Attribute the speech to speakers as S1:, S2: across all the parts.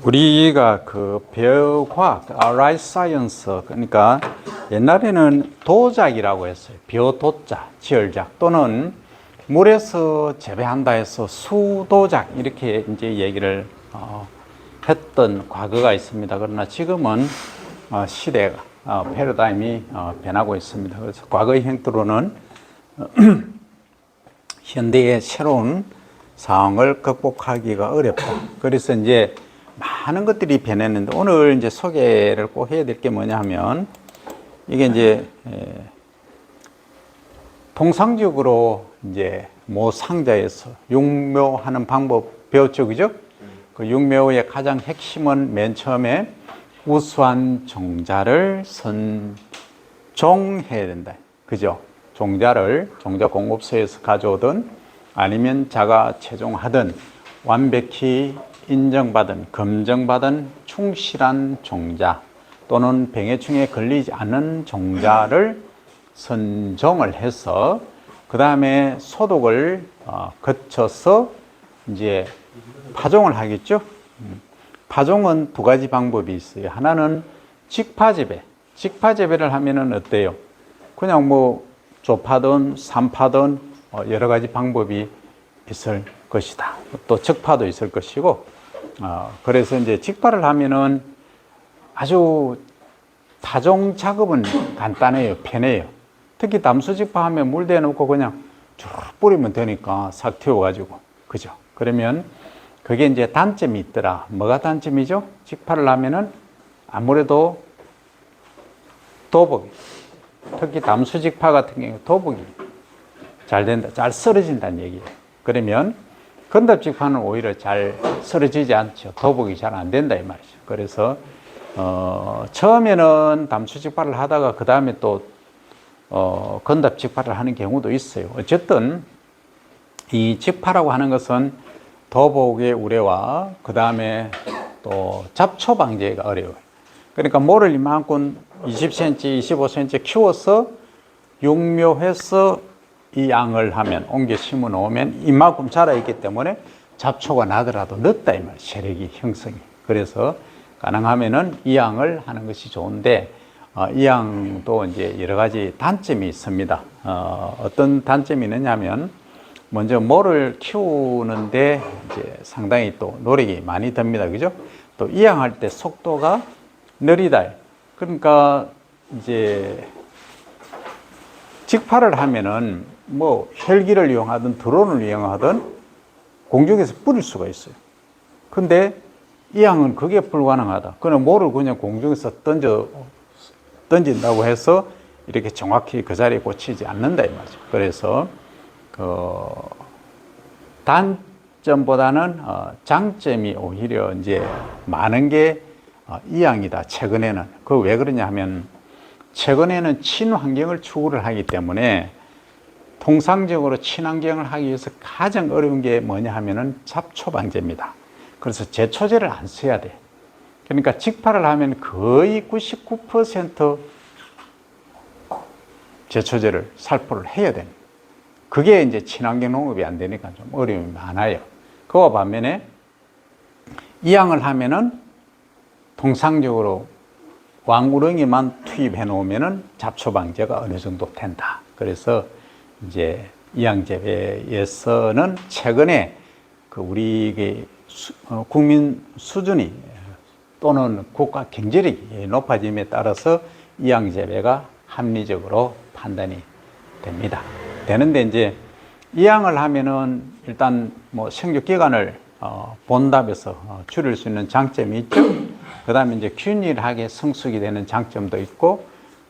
S1: 우리가 그 벼과학, life science, 그러니까 옛날에는 도작이라고 했어요. 벼도자, 지혈작 또는 물에서 재배한다 해서 수도작 이렇게 이제 얘기를 했던 과거가 있습니다. 그러나 지금은 시대가 패러다임이 변하고 있습니다. 그래서 과거의 형태로는 현대의 새로운 상황을 극복하기가 어렵다. 그래서 이제 많은 것들이 변했는데 오늘 이제 소개를 꼭 해야 될 게 뭐냐 하면 이게 이제 통상적으로 이제 모상자에서 육묘하는 방법 배웠죠, 그죠? 그 육묘의 가장 핵심은 맨 처음에 우수한 종자를 선종해야 된다, 그죠? 종자를 종자 공급소에서 가져오든 아니면 자가 채종하든 완벽히 인정받은, 검증받은 충실한 종자 또는 병해충에 걸리지 않는 종자를 선종을 해서 그 다음에 소독을 거쳐서 이제 파종을 하겠죠. 파종은 두 가지 방법이 있어요. 하나는 직파재배. 직파재배를 하면은 어때요? 그냥 뭐 조파든 산파든 여러 가지 방법이 있을 것이다. 또 적파도 있을 것이고, 그래서 이제 직파를 하면은 아주 파종 작업은 간단해요. 편해요. 특히 담수직파 하면 물 대놓고 그냥 쭉 뿌리면 되니까 싹 튀어가지고. 그죠? 그러면 그게 이제 단점이 있더라. 뭐가 단점이죠? 직파를 하면은 아무래도 도복이, 특히 담수직파 같은 경우 도복이 잘 된다, 잘 썰어진다는 얘기예요. 그러면 건답직파는 오히려 잘 썰어지지 않죠. 도복이 잘 안 된다 이 말이죠. 그래서 처음에는 담수직파를 하다가 그 다음에 또 건답직파를 하는 경우도 있어요. 어쨌든 이 직파라고 하는 것은 도복의 우려와 그 다음에 또 잡초 방제가 어려워요. 그러니까 모를 이만큼 20cm, 25cm 키워서 육묘해서 이 양을 하면 옮겨 심어 놓으면 이만큼 자라 있기 때문에 잡초가 나더라도 늦다 이 말, 세력이 형성이. 그래서 가능하면은 이 양을 하는 것이 좋은데 이 양도 이제 여러 가지 단점이 있습니다. 어떤 단점이 있느냐면 먼저 모를 키우는데 이제 상당히 또 노력이 많이 듭니다. 그죠? 또 이 양 할 때 속도가 느리다. 그러니까 이제 직파를 하면은 뭐 헬기를 이용하든 드론을 이용하든 공중에서 뿌릴 수가 있어요. 근데 이 양은 그게 불가능하다. 그냥 모를 그냥 공중에서 던진다고 해서 이렇게 정확히 그 자리에 꽂히지 않는다 이 말이죠. 그래서 그 단점보다는 장점이 오히려 이제 많은 게 이 양이다. 최근에는 그 왜 그러냐면 최근에는 친환경을 추구를 하기 때문에 통상적으로 친환경을 하기 위해서 가장 어려운 게 뭐냐 하면은 잡초 방제입니다. 그래서 제초제를 안 써야 돼. 그러니까 직파를 하면 거의 99% 제초제를 살포를 해야 됩니다. 그게 이제 친환경 농업이 안 되니까 좀 어려움이 많아요. 그와 반면에 이 양을 하면은 통상적으로 왕우렁이만 투입해 놓으면은 잡초 방제가 어느 정도 된다. 그래서 이제 이양 재배에서는 최근에 그 우리 국민 수준이 또는 국가 경제력이 높아짐에 따라서 이양 재배가 합리적으로 판단이 됩니다. 되는데 이제 이양을 하면은 일단 뭐 생육 기간을 본답에서 줄일 수 있는 장점이 있죠. 그 다음에 이제 균일하게 성숙이 되는 장점도 있고,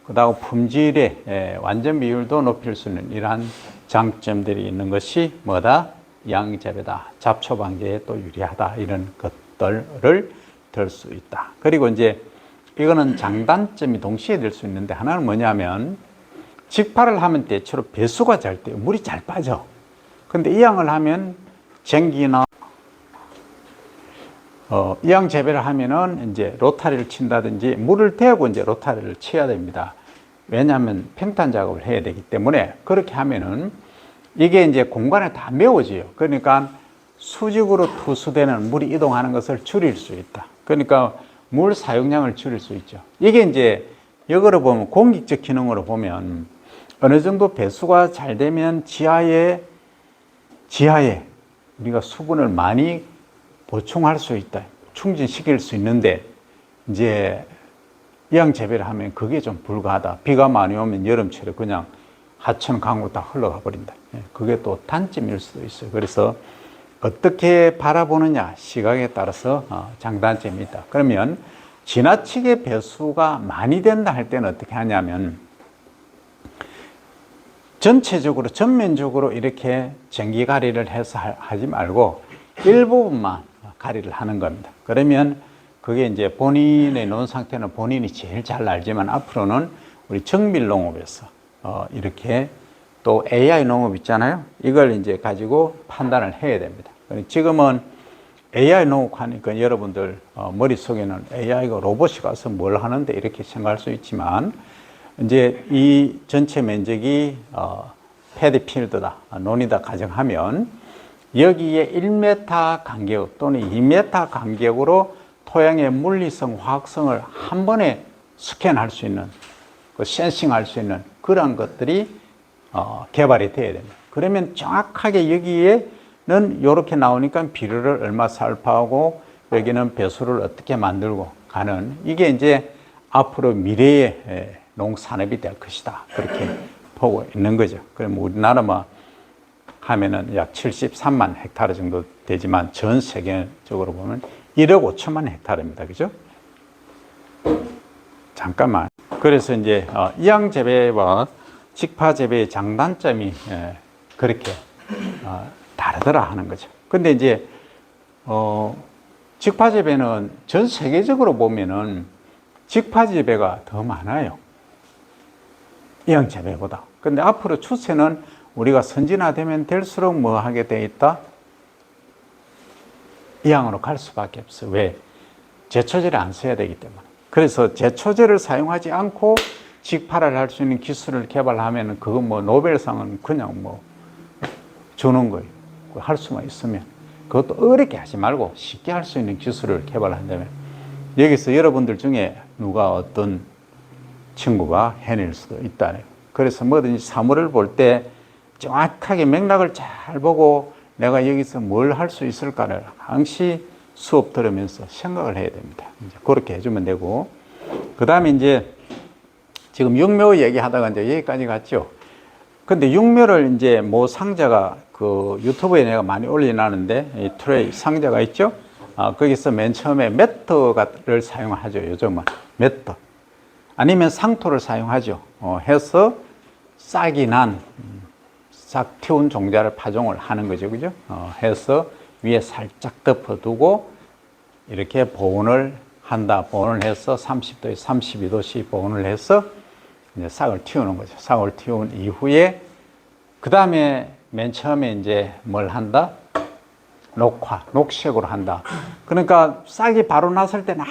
S1: 그 다음 품질의 완전 비율도 높일 수 있는 이러한 장점들이 있는 것이 뭐다? 양재배다. 잡초 방제에 또 유리하다. 이런 것들을 들 수 있다. 그리고 이제 이거는 장단점이 동시에 될 수 있는데 하나는 뭐냐면 직파를 하면 대체로 배수가 잘 돼요. 물이 잘 빠져. 근데 이 양을 하면 쟁기나 이양 재배를 하면은 이제 로타리를 친다든지 물을 대고 이제 로타리를 쳐야 됩니다. 왜냐하면 평탄 작업을 해야 되기 때문에 그렇게 하면은 이게 이제 공간에 다 메워져요. 그러니까 수직으로 투수되는 물이 이동하는 것을 줄일 수 있다. 그러니까 물 사용량을 줄일 수 있죠. 이게 이제 역으로 보면 공익적 기능으로 보면 어느 정도 배수가 잘 되면 지하에 우리가 수분을 많이 보충할 수 있다. 충진시킬 수 있는데 이제 이양 재배를 하면 그게 좀 불가하다. 비가 많이 오면 여름철에 그냥 하천 강으로 다 흘러가 버린다. 그게 또 단점일 수도 있어요. 그래서 어떻게 바라보느냐 시각에 따라서 장단점이 있다. 그러면 지나치게 배수가 많이 된다 할 때는 어떻게 하냐면 전체적으로 전면적으로 이렇게 전기 가리를 해서 하지 말고 일부분만 가리를 하는 겁니다. 그러면 그게 이제 본인의 논 상태는 본인이 제일 잘 알지만 앞으로는 우리 정밀 농업에서 이렇게 또 AI 농업 있잖아요. 이걸 이제 가지고 판단을 해야 됩니다. 지금은 AI 농업 하니까 여러분들 머릿속에는 AI가 로봇이 가서 뭘 하는데 이렇게 생각할 수 있지만 이제 이 전체 면적이 패디 필드다, 논이다 가정하면 여기에 1m 간격 또는 2m 간격으로 토양의 물리성, 화학성을 한 번에 스캔할 수 있는, 센싱할 수 있는 그런 것들이 개발이 돼야 됩니다. 그러면 정확하게 여기에는 이렇게 나오니까 비료를 얼마 살포하고 여기는 배수를 어떻게 만들고 가는 이게 이제 앞으로 미래의 농산업이 될 것이다. 그렇게 보고 있는 거죠. 그럼 우리나라만 하면은 약 73만 헥타르 정도 되지만 전 세계적으로 보면 1억 5천만 헥타르입니다. 그죠? 잠깐만. 그래서 이제 이양 재배와 직파 재배의 장단점이 그렇게 다르더라 하는 거죠. 근데 이제 직파 재배는 전 세계적으로 보면은 직파 재배가 더 많아요. 이양 재배보다. 근데 앞으로 추세는 우리가 선진화되면 될수록 뭐 하게 돼 있다? 이양으로 갈 수밖에 없어. 왜? 제초제를 안 써야 되기 때문에. 그래서 제초제를 사용하지 않고 직파를 할 수 있는 기술을 개발하면 그건 뭐 노벨상은 그냥 뭐 주는 거예요. 할 수만 있으면. 그것도 어렵게 하지 말고 쉽게 할 수 있는 기술을 개발한다면 여기서 여러분들 중에 누가 어떤 친구가 해낼 수도 있다. 그래서 뭐든지 사물을 볼 때 정확하게 맥락을 잘 보고 내가 여기서 뭘 할 수 있을까를 항시 수업 들으면서 생각을 해야 됩니다. 이제 그렇게 해주면 되고, 그 다음에 이제 지금 육묘 얘기하다가 이제 여기까지 갔죠. 근데 육묘를 이제 모 상자가 그 유튜브에 내가 많이 올려놨는데 이 트레이 상자가 있죠. 거기서 맨 처음에 매트를 사용하죠. 요즘은 매트 아니면 상토를 사용하죠. 해서 싹이 난 싹 틔운 종자를 파종을 하는 거죠. 그죠? 해서 위에 살짝 덮어두고 이렇게 보온을 한다. 보온을 해서 30도에 32도씩 보온을 해서 이제 싹을 틔우는 거죠. 싹을 틔운 이후에 그 다음에 맨 처음에 이제 뭘 한다? 녹색으로 한다. 그러니까 싹이 바로 났을 때는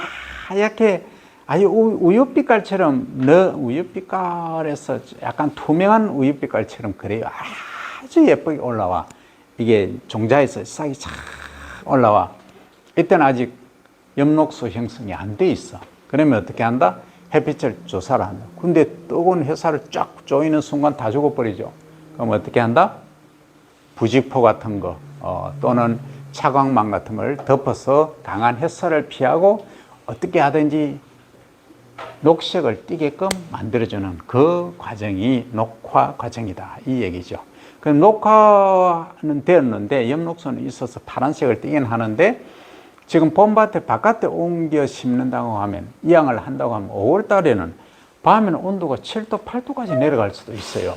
S1: 하얗게 아주 우유빛깔처럼 우유빛깔에서 약간 투명한 우유빛깔처럼 그래요. 아주 예쁘게 올라와. 이게 종자에서 싹이 쫙 올라와. 이때는 아직 엽록소 형성이 안 돼 있어. 그러면 어떻게 한다? 햇빛을 조사를 한다. 근데 뜨거운 햇살을 쫙 쪼이는 순간 다 죽어버리죠. 그럼 어떻게 한다? 부직포 같은 거 또는 차광망 같은 걸 덮어서 강한 햇살을 피하고 어떻게 하든지 녹색을 띠게끔 만들어주는 그 과정이 녹화 과정이다. 이 얘기죠. 그럼 녹화는 되었는데 엽록소는 있어서 파란색을 띠긴 하는데 지금 봄밭에 바깥에 옮겨 심는다고 하면 이양을 한다고 하면 5월 달에는 밤에는 온도가 7도, 8도까지 내려갈 수도 있어요.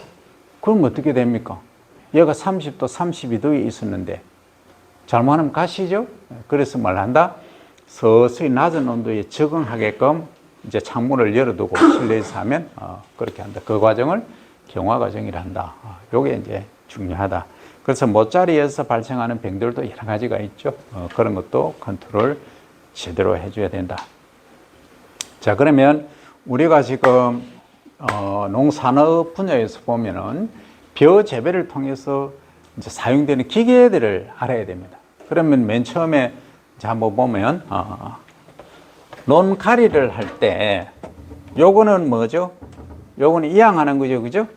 S1: 그럼 어떻게 됩니까? 얘가 30도, 32도에 있었는데 잘못하면 가시죠? 그래서 뭘 한다? 서서히 낮은 온도에 적응하게끔 이제 창문을 열어두고 실내에서 하면 그렇게 한다. 그 과정을 경화 과정이라 한다. 요게 이제 중요하다. 그래서 모짜리에서 발생하는 병들도 여러 가지가 있죠. 그런 것도 컨트롤 제대로 해줘야 된다. 자, 그러면 우리가 지금 농산업 분야에서 보면은 벼 재배를 통해서 이제 사용되는 기계들을 알아야 됩니다. 그러면 맨 처음에 이제 한번 보면 논가리를 할 때 요거는 뭐죠? 요거는 이항하는 거죠, 그죠?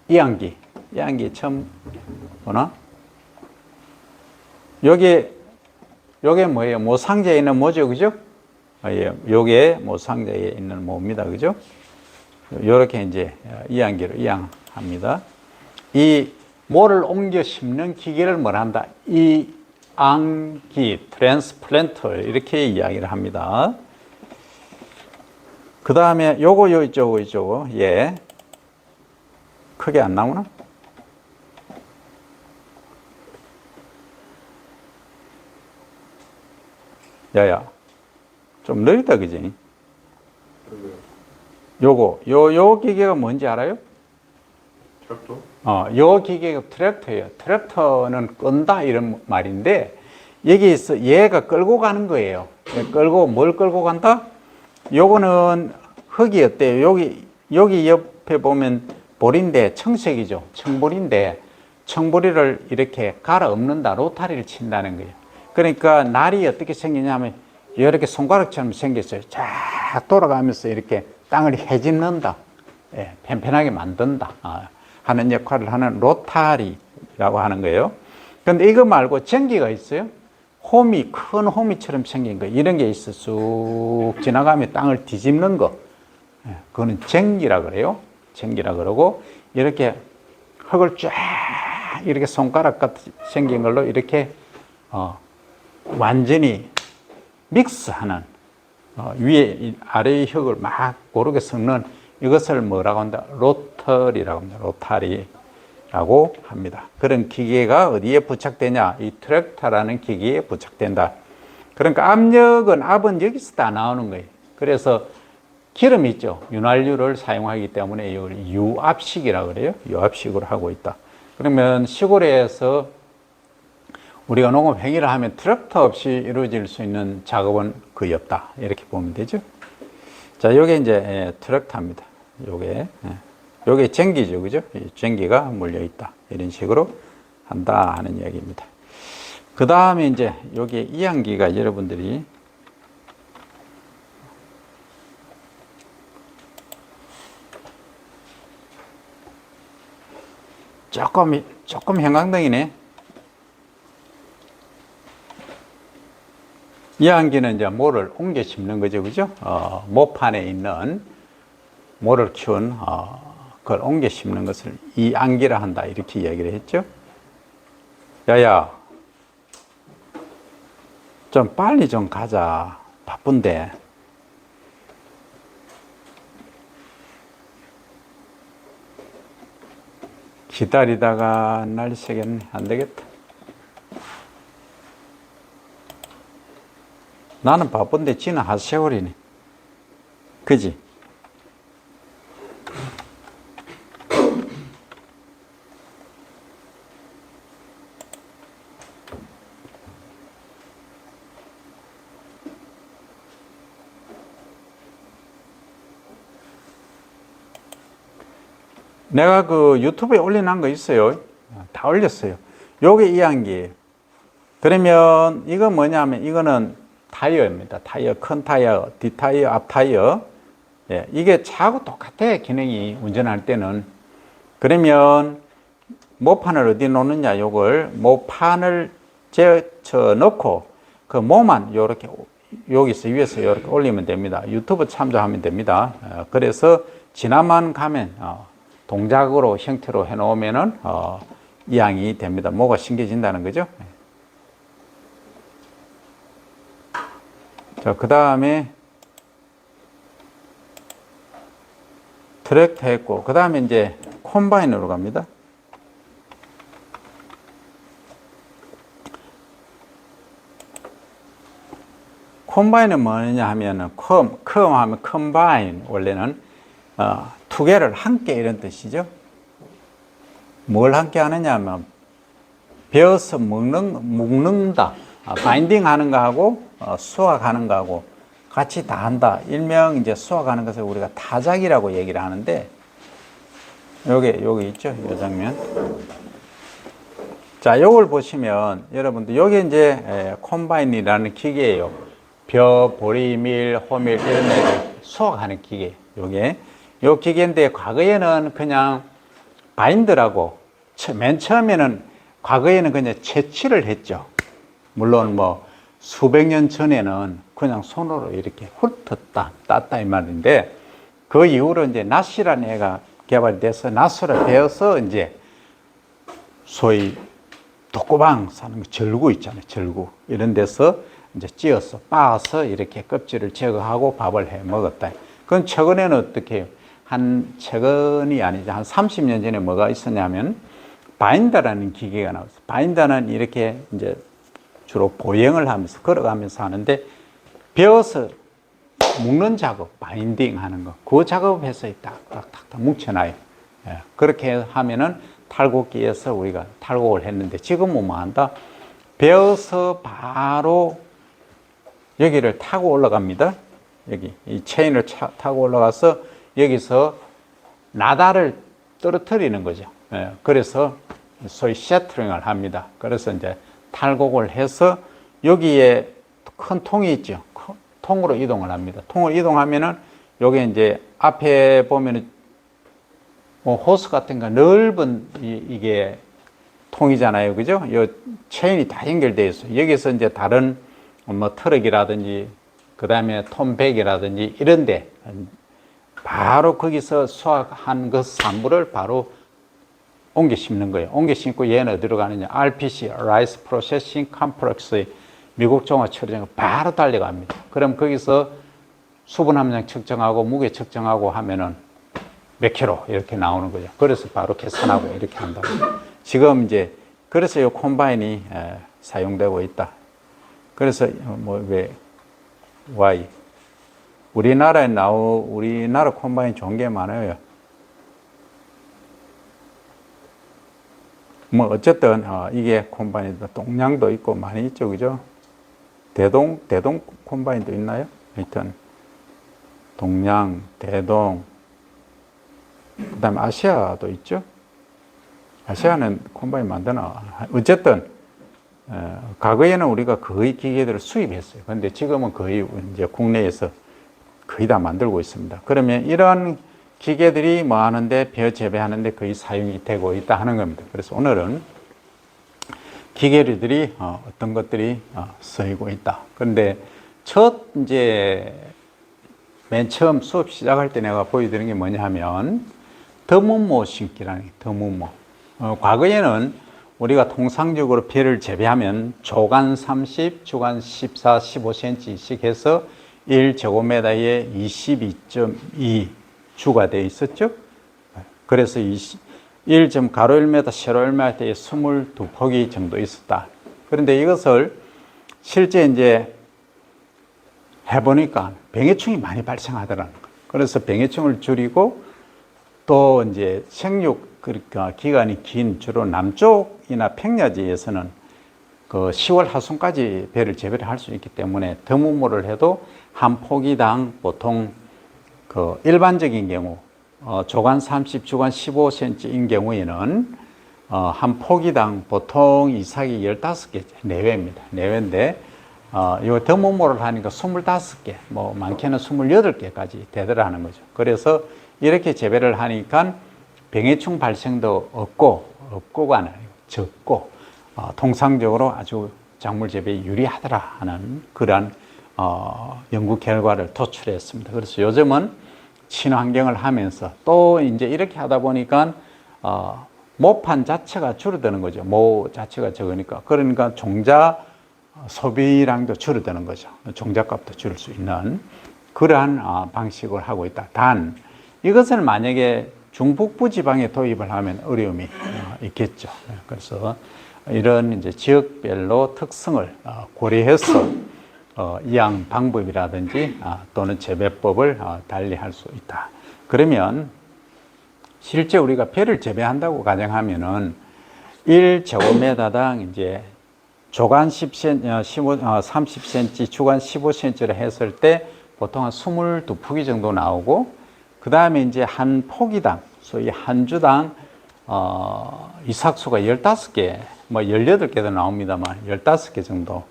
S1: 이항기 처음 보나? 요게 뭐예요? 모상자에 있는 모죠, 그죠? 예, 요게 모상자에 있는 모입니다, 그죠? 요렇게 이제 이항기로 이항합니다. 이 모를 옮겨 심는 기계를 뭐라 한다? 이항기, 트랜스플랜터 이렇게 이야기를 합니다. 그 다음에 요거 이쪽은 예, 크게 안 나오나? 야야, 좀 느리다, 그지? 요 기계가 뭔지 알아요?
S2: 트랙터?
S1: 요 기계가 트랙터예요. 트랙터는 끈다 이런 말인데 여기서 얘가 끌고 가는 거예요. 뭘 끌고 간다? 요거는 흙이 어때요? 여기 옆에 보면 볼인데 청색이죠. 청볼인데 청보리를 이렇게 갈아 엎는다. 로타리를 친다는 거예요. 그러니까 날이 어떻게 생기냐면 이렇게 손가락처럼 생겼어요. 쫙 돌아가면서 이렇게 땅을 헤집는다. 예, 편편하게 만든다. 하는 역할을 하는 로타리라고 하는 거예요. 그런데 이거 말고 전기가 있어요. 큰 호미처럼 생긴 거, 이런 게 있어. 쑥 지나가면 땅을 뒤집는 거. 그거는 전기라 그래요. 전기라 그러고, 이렇게 흙을 쫙 이렇게 손가락 같이 생긴 걸로 이렇게, 완전히 믹스하는, 위에, 아래의 흙을 막 고르게 섞는 이것을 뭐라고 한다? 로터리라고 합니다. 로타리라고 합니다. 그런 기계가 어디에 부착되냐? 이 트랙터라는 기계에 부착된다. 그러니까 압은 여기서 다 나오는 거예요. 그래서 기름이 있죠. 윤활유를 사용하기 때문에 이걸 유압식이라고 그래요. 유압식으로 하고 있다. 그러면 시골에서 우리가 농업 행위를 하면 트랙터 없이 이루어질 수 있는 작업은 거의 없다. 이렇게 보면 되죠. 자, 요게 이제 트랙터입니다. 요게 전기죠, 그죠? 전기가 몰려 있다. 이런 식으로 한다 하는 이야기입니다. 그 다음에 이제 요게 이항기가 여러분들이 조금 형광등이네. 이항기는 이제 모를 옮겨 심는 거죠, 그죠? 모판에 있는 모를 키운 그걸 옮겨 심는 것을 이항기라 한다, 이렇게 이야기를 했죠. 야야, 좀 빨리 좀 가자. 바쁜데. 기다리다가 날이 새겠네. 안 되겠다. 나는 바쁜데 지는 핫세월이네. 그지? 내가 그 유튜브에 올려놓은 거 있어요. 다 올렸어요. 요게 이항기예요. 그러면 이거 뭐냐면 이거는 타이어입니다. 타이어, 큰 타이어, 뒷타이어, 앞타이어. 예, 이게 차하고 똑같아, 기능이 운전할 때는. 그러면 모판을 어디 놓느냐, 요걸 모판을 제쳐 넣고 그 모만 요렇게 여기서 위에서 이렇게 올리면 됩니다. 유튜브 참조하면 됩니다. 그래서 지나만 가면 동작으로 형태로 해 놓으면은 이항이 됩니다. 뭐가 신겨진다는 거죠. 자, 그 다음에 트랙터 했고, 그 다음에 이제 콤바인으로 갑니다. 콤바인은 뭐냐 하면은 컴 하면 컴바인, 원래는 두 개를 함께 이런 뜻이죠. 뭘 함께 하느냐 하면 베어서 묶는다. 바인딩 하는 거하고 수확하는 거하고 같이 다 한다. 일명 이제 수확하는 것을 우리가 타작이라고 얘기를 하는데, 여기 있죠, 이 장면. 자, 요걸 보시면 여러분들, 요게 이제 콤바인이라는 기계예요. 벼, 보리, 밀, 호밀 이런 애들 수확하는 기계. 요 기계인데 과거에는 그냥 바인더라고 맨 처음에는 과거에는 그냥 채취를 했죠. 물론 뭐 수백 년 전에는 그냥 손으로 이렇게 훑었다 땄다 이 말인데 그 이후로 이제 낫이라는 애가 개발이 돼서 낫으로 배워서 이제 소위 독고방 사는 거 절구 있잖아요. 절구 이런 데서 이제 찧어서 빻아서 이렇게 껍질을 제거하고 밥을 해 먹었다. 그건 최근에는 어떻게 해요? 최근이 아니죠. 한 30년 전에 뭐가 있었냐면 바인더라는 기계가 나왔어요. 바인더는 이렇게 이제 주로 보행을 하면서 걸어가면서 하는데 베어서 묶는 작업, 바인딩 하는 거, 그 작업해서 딱딱딱 뭉쳐놔요. 예, 그렇게 하면은 탈곡기에서 우리가 탈곡을 했는데 지금은 뭐 한다? 베어서 바로 여기를 타고 올라갑니다. 여기 이 체인을 타고 올라가서 여기서 나다를 떨어뜨리는 거죠. 예, 그래서 소위 셔터링을 합니다. 그래서 이제 탈곡을 해서 여기에 큰 통이 있죠. 통으로 이동을 합니다. 통으로 이동하면은 여기 이제 앞에 보면은 뭐 호스 같은 거 넓은 이게 통이잖아요. 그죠? 이 체인이 다 연결되어 있어요. 여기서 이제 다른 뭐 트럭이라든지 그 다음에 톰백이라든지 이런데 바로 거기서 수확한 그 산물을 바로 옮겨 심는 거예요. 옮겨 심고 얘는 어디로 가느냐? RPC, Rice Processing Complex의 미국 종합 처리장을 바로 달려갑니다. 그럼 거기서 수분 함량 측정하고 무게 측정하고 하면은 몇 킬로 이렇게 나오는 거죠. 그래서 바로 계산하고 이렇게 한다고. 지금 이제 그래서 이 콤바인이 사용되고 있다. 그래서 뭐 왜 Y 우리나라 콤바인 좋은 게 많아요. 뭐 어쨌든 이게 콤바인도 동량도 있고 많이 있죠, 그죠? 대동 콤바인도 있나요? 하여튼 동량, 대동, 그다음에 아시아도 있죠. 아시아는 콤바인 만드나? 어쨌든 과거에는 우리가 거의 기계들을 수입했어요. 그런데 지금은 거의 이제 국내에서 거의 다 만들고 있습니다. 그러면 이런 기계들이 뭐 하는데 벼 재배하는데 거의 사용이 되고 있다 하는 겁니다. 그래서 오늘은 기계들이 어떤 것들이 쓰이고 있다. 그런데 이제 맨 처음 수업 시작할 때 내가 보여드린 게 뭐냐 하면 더문모 심기라는 게 더문모. 과거에는 우리가 통상적으로 벼를 재배하면 조간 30, 주간 14, 15cm씩 해서 1제곱미터에 22.2 주가 되어 있었죠. 그래서 1점 가로 1m, 세로 1m에 22폭이 정도 있었다. 그런데 이것을 실제 이제 해보니까 병해충이 많이 발생하더라는 거예요. 그래서 병해충을 줄이고 또 이제 생육 그러니까 기간이 긴 주로 남쪽이나 평야지에서는 그 10월 하순까지 벼를 재배를 할 수 있기 때문에 더문모를 해도 한 포기당 보통 그 일반적인 경우 조간 30, 주간 15cm인 경우에는 한 포기당 보통 이삭이 15개 내외입니다. 내외인데 요 더문모를 하니까 25개, 뭐 많게는 28개까지 되더라는 거죠. 그래서 이렇게 재배를 하니까 병해충 발생도 없고가 아니고 적고 통상적으로 아주 작물 재배에 유리하더라 하는 그러한 연구 결과를 도출했습니다. 그래서 요즘은 친환경을 하면서 또 이제 이렇게 하다 보니까 모판 자체가 줄어드는 거죠. 모 자체가 적으니까. 그러니까 종자 소비량도 줄어드는 거죠. 종자값도 줄일 수 있는 그러한 방식을 하고 있다. 단 이것을 만약에 중북부 지방에 도입을 하면 어려움이 있겠죠. 그래서 이런 이제 지역별로 특성을 고려해서 이양 방법이라든지 또는 재배법을 달리할 수 있다. 그러면 실제 우리가 벼를 재배한다고 가정하면은 1제곱미터당 이제 조간 30cm, 주간 15cm를 했을 때 보통 한 22포기 정도 나오고 그 다음에 이제 한 포기당, 소위 한 주당 이삭수가 15개, 뭐 18개도 나옵니다만 15개 정도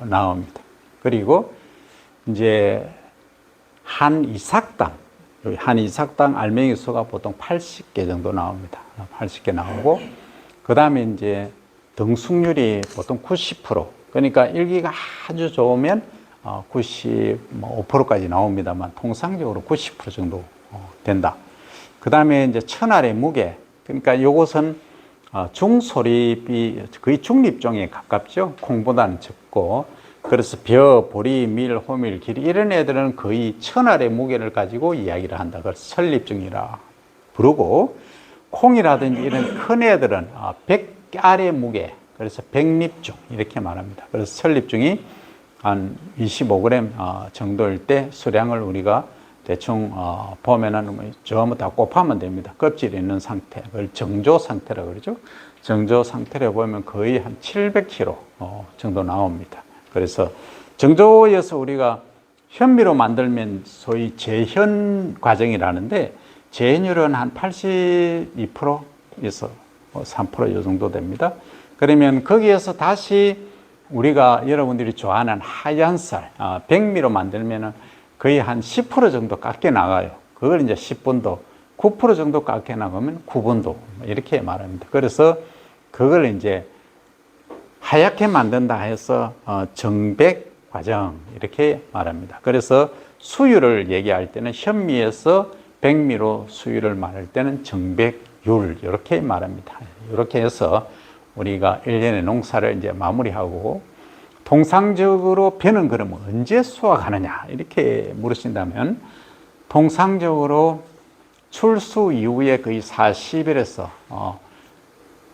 S1: 나옵니다. 그리고 이제 한 이삭당 알맹이 수가 보통 80개 정도 나옵니다. 80개 나오고, 그 다음에 이제 등숙률이 보통 90%. 그러니까 일기가 아주 좋으면 95%까지 나옵니다만, 통상적으로 90% 정도 된다. 그 다음에 이제 천알의 무게. 그러니까 이것은 중소립이 거의 중립종에 가깝죠. 콩보다는 적고. 그래서 벼, 보리, 밀, 호밀, 기리 이런 애들은 거의 천알의 무게를 가지고 이야기를 한다. 그래서 천립종이라 부르고, 콩이라든지 이런 큰 애들은 100알의 무게, 그래서 백립종 이렇게 말합니다. 그래서 천립종이 한 25g 정도일 때 수량을 우리가 대충 보면은 전부 다 곱하면 됩니다. 껍질이 있는 상태, 그걸 정조 상태라고 그러죠. 정조 상태로 보면 거의 한 700kg 정도 나옵니다. 그래서 정조에서 우리가 현미로 만들면 소위 재현 과정이라는데, 재현율은 한 82%에서 3% 이 정도 됩니다. 그러면 거기에서 다시 우리가 여러분들이 좋아하는 하얀 쌀, 백미로 만들면은 거의 한 10% 정도 깎여 나가요. 그걸 이제 10분도, 9% 정도 깎여 나가면 9분도 이렇게 말합니다. 그래서 그걸 이제 하얗게 만든다 해서 정백 과정 이렇게 말합니다. 그래서 수율을 얘기할 때는 현미에서 백미로 수율을 말할 때는 정백율 이렇게 말합니다. 이렇게 해서 우리가 1년의 농사를 이제 마무리하고, 통상적으로 벼는 그러면 언제 수확하느냐 이렇게 물으신다면, 통상적으로 출수 이후에 거의 40일에서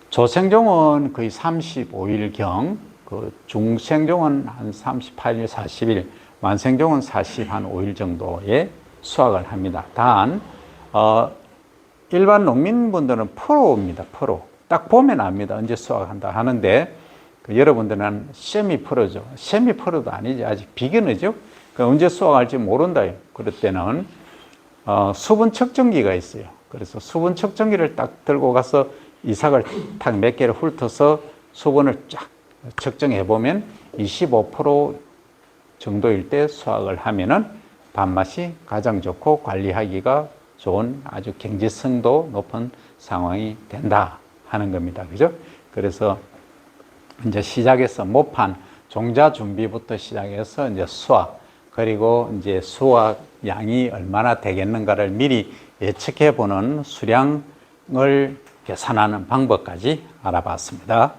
S1: 조생종은 거의 35일경, 그 중생종은 한 38일, 40일, 완생종은 45일 정도에 수확을 합니다. 단 일반 농민분들은 프로입니다. 프로. 딱 보면 압니다. 언제 수확한다 하는데, 여러분들은 세미 프로죠. 세미 프로도 아니지. 아직 비기너죠. 언제 수확할지 모른다. 그럴 때는 수분 측정기가 있어요. 그래서 수분 측정기를 딱 들고 가서 이삭을 탁 몇 개를 훑어서 수분을 쫙 측정해 보면 25% 정도일 때 수확을 하면은 밥맛이 가장 좋고 관리하기가 좋은 아주 경제성도 높은 상황이 된다 하는 겁니다. 그죠? 그래서 이제 시작해서 모판, 종자 준비부터 시작해서 이제 수확, 그리고 이제 수확 양이 얼마나 되겠는가를 미리 예측해 보는 수량을 계산하는 방법까지 알아봤습니다.